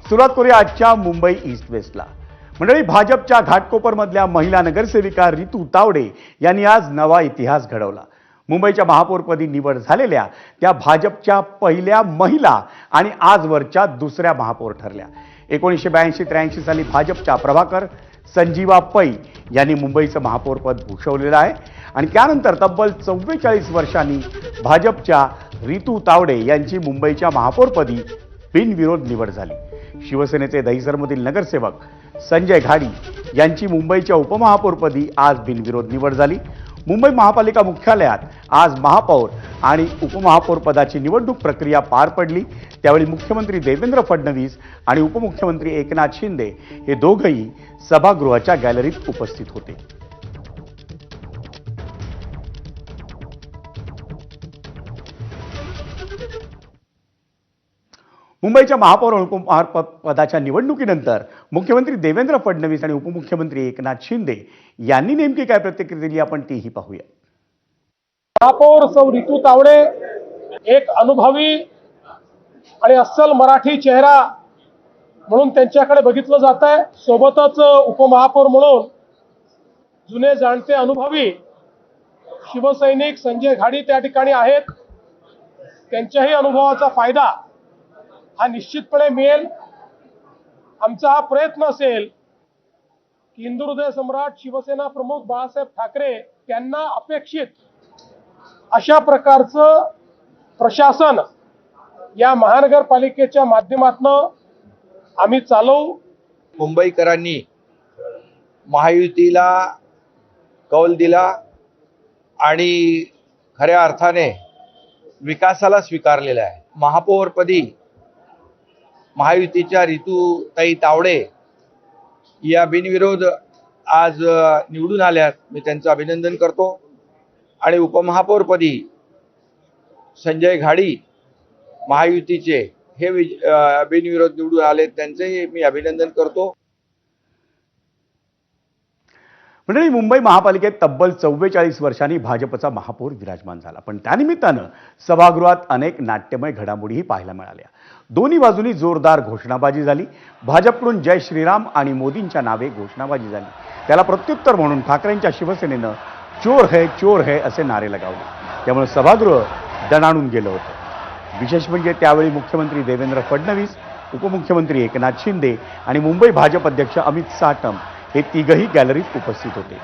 सुरुवात करूया आजच्या मुंबई ईस्ट वेस्टला। मंडळी, भाजपच्या घाटकोपरमधल्या महिला नगरसेविका रितू तावडे यांनी आज नवा इतिहास घडवला। मुंबईच्या महापौरपदी निवड झालेल्या त्या भाजपच्या पहिल्या महिला आणि आजवरच्या दुसऱ्या महापौर ठरल्या। 1982-83 साली भाजपच्या प्रभाकर संजीवा पै यांनी मुंबईचं महापौरपद भूषवलेलं आहे आणि त्यानंतर तब्बल 44 वर्षांनी भाजपच्या रितू तावडे यांची मुंबईच्या महापौरपदी बिनविरोध निवड झाली। शिवसेनेचे दहिसरमधील नगरसेवक संजय घाडी यांची मुंबईच्या उपमहापौरपदी आज बिनविरोध निवड झाली। मुंबई महापालिका मुख्यालयात आज महापौर आणि उपमहापौर पदाची निवडणूक प्रक्रिया पार पडली। त्यावेळी मुख्यमंत्री देवेंद्र फडणवीस आणि उपमुख्यमंत्री एकनाथ शिंदे हे दोघंही सभागृहाच्या गॅलरीत उपस्थित होते। मुंबईच्या महापौर आणि उपमहापौर पदाच्या निवडणुकीनंतर मुख्यमंत्री देवेंद्र फडणवीस आणि उपमुख्यमंत्री एकनाथ शिंदे यांनी नेमकी काय प्रतिक्रिया दिली आपण तीही पाहूया। महापौर सौ रितू तावडे एक अनुभवी आणि अस्सल मराठी चेहरा म्हणून त्यांच्याकडे बघितलं जात आहे। सोबतच उपमहापौर म्हणून जुने जाणते अनुभवी शिवसैनिक संजय घाडी त्या ठिकाणी आहेत। त्यांच्याही अनुभवाचा फायदा हा निश्चितपणे मिळेल। आमचा हा प्रयत्न असेल की हिंदू हृदय सम्राट शिवसेना प्रमुख बाळासाहेब ठाकरे त्यांना अपेक्षित अशा प्रकारचं प्रशासन या महानगरपालिकेच्या माध्यमातून आम्ही चालवू। मुंबईकरांनी महायुतीला कौल दिला आणि खऱ्या अर्थाने विकासाला स्वीकारलेला आहे। महापौरपदी महायुतीच्या रितूताई तावडे या बिनविरोध आज निवडून आल्यात, मी त्यांचं अभिनंदन करतो। आणि उपमहापौरपदी संजय घाडी महायुतीचे हे बिनविरोध निवडून आले, त्यांचेही मी अभिनंदन करतो। मंडळी, मुंबई महापालिकेत तब्बल 44 वर्षांनी भाजपचा महापौर विराजमान झाला, पण त्यानिमित्तानं सभागृहात अनेक नाट्यमय घडामोडीही पाहायला मिळाल्या। दोन्ही बाजूनी जोरदार घोषणाबाजी झाली। भाजपकडून जय श्रीराम आणि मोदींच्या नावे घोषणाबाजी झाली। त्याला प्रत्युत्तर म्हणून ठाकरेंच्या शिवसेनेनं चोर है असे नारे लगावले। त्यामुळे सभागृह दणाणून गेलं होतं। विशेष म्हणजे त्यावेळी मुख्यमंत्री देवेंद्र फडणवीस, उपमुख्यमंत्री एकनाथ शिंदे आणि मुंबई भाजप अध्यक्ष अमित साटम हे तिघही गॅलरीत उपस्थित होते।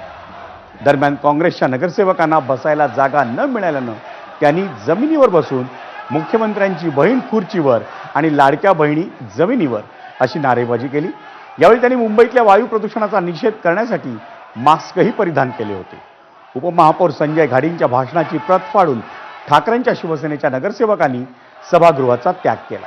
दरम्यान काँग्रेसच्या नगरसेवकांना बसायला जागा न मिळाल्यानं त्यांनी जमिनीवर बसून मुख्यमंत्र्यांची बहीण खुर्चीवर आणि लाडक्या बहिणी जमिनीवर अशी नारेबाजी केली। यावेळी त्यांनी मुंबईतल्या वायू प्रदूषणाचा निषेध करण्यासाठी मास्कही परिधान केले होते। उपमहापौर संजय घाडींच्या भाषणाची प्रत फाडून ठाकरेंच्या शिवसेनेच्या नगरसेवकांनी सभागृहाचा त्याग केला।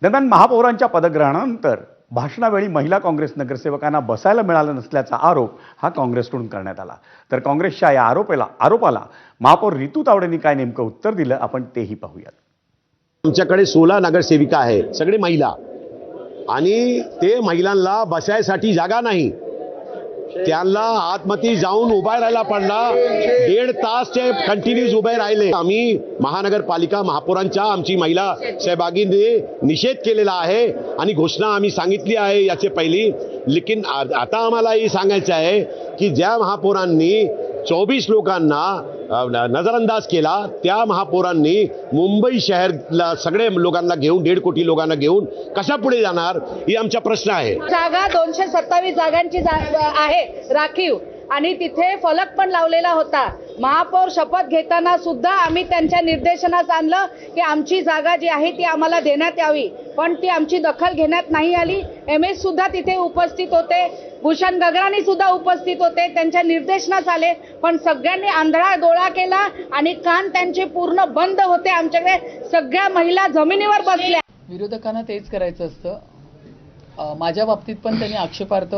दरम्यान महापौरांच्या पदग्रहणानंतर भाषणावेळी महिला काँग्रेस नगरसेवकांना बसायला मिळालं नसल्याचा आरोप हा काँग्रेसकडून करण्यात आला। तर काँग्रेसच्या या आरोपाला महापौर रितू तावडेंनी काय नेमकं उत्तर दिलं आपण तेही पाहूयात। आमच्याकडे 16 नगरसेविका आहे, सगळे महिला, आणि ते महिलांना बसायसाठी जागा नाही। त्यांना आतमध्ये जाऊन उभा राहायला पडला। 1.5 तास ते कंटिन्यूस उभे राहिले। आम्ही महानगरपालिका महापौरांच्या आमची महिला सहभागींनी निषेध केलेला आहे आणि घोषणा आम्ही सांगितली आहे याचे पहिली। लेकिन आता आम्हाला हे सांगायचं आहे की ज्या महापौरांनी 24 लोकांना नजरअंदाज केला, त्या महापौरांनी मुंबई शहराला सगळे लोकांना घेऊन 1.5 कोटी लोकांना घेऊन कशा पुढे जाणार, ही आमचा प्रश्न आहे। जागा 227 जागांची आहे राखीव आणि तिथे फलक पण लावलेला होता। महापौर शपथ घेताना सुद्धा आम्ही त्यांच्या निर्देशनास आणलं की आमची जागा जी आहे ती आम्हाला देण्यात यावी, पण ती आमची दखल घेण्यात नाही आली। MS सुद्धा तिथे उपस्थित होते, भूषण गगराणी सुद्धा उपस्थित होते, त्यांच्या निर्देशनास आले, पण सगळ्यांनी आंधळा डोळा केला आणि कान त्यांचे पूर्ण बंद होते। आमच्याकडे सगळ्या महिला जमिनीवर बसल्या। विरोधकांना तेच करायचं असतं। माझ्या बाबतीत पण त्यांनी आक्षेपार्थ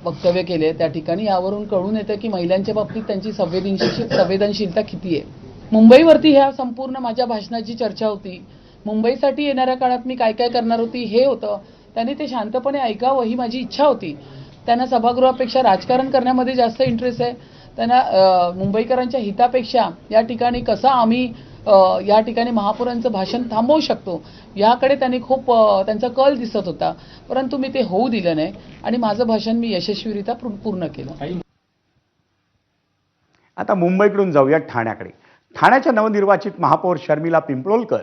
वक्तव्य केले। त्या ठिकाणी यावरून कळून येतं की महिलांच्या बाबतीत त्यांची संवेदनशीलता किती आहे। मुंबईवरती ह्या संपूर्ण माझ्या भाषणाची चर्चा होती. मुंबईसाठी येणाऱ्या काळात मी काय काय करणार होती हे होतं. त्यांनी ते शांतपणे ऐकावं ही माझी इच्छा होती. त्यांना सभागृहापेक्षा राजकारण करण्यामध्ये जास्त इंटरेस्ट आहे. त्यांना मुंबईकरांच्या हितापेक्षा या ठिकाणी कसं आम्ही या ठिकाणी महापौरांचं भाषण थांबवू शकतो याकडे त्यांनी खूप त्यांचा कल दिसत होता. परंतु मी ते होऊ दिलं नाही आणि माझं भाषण मी यशस्वीरित्या पूर्ण केलं. आता मुंबईकडून जाऊया ठाण्याकडे. ठाण्याच्या नवनिर्वाचित महापौर शर्मिला पिंपळोलकर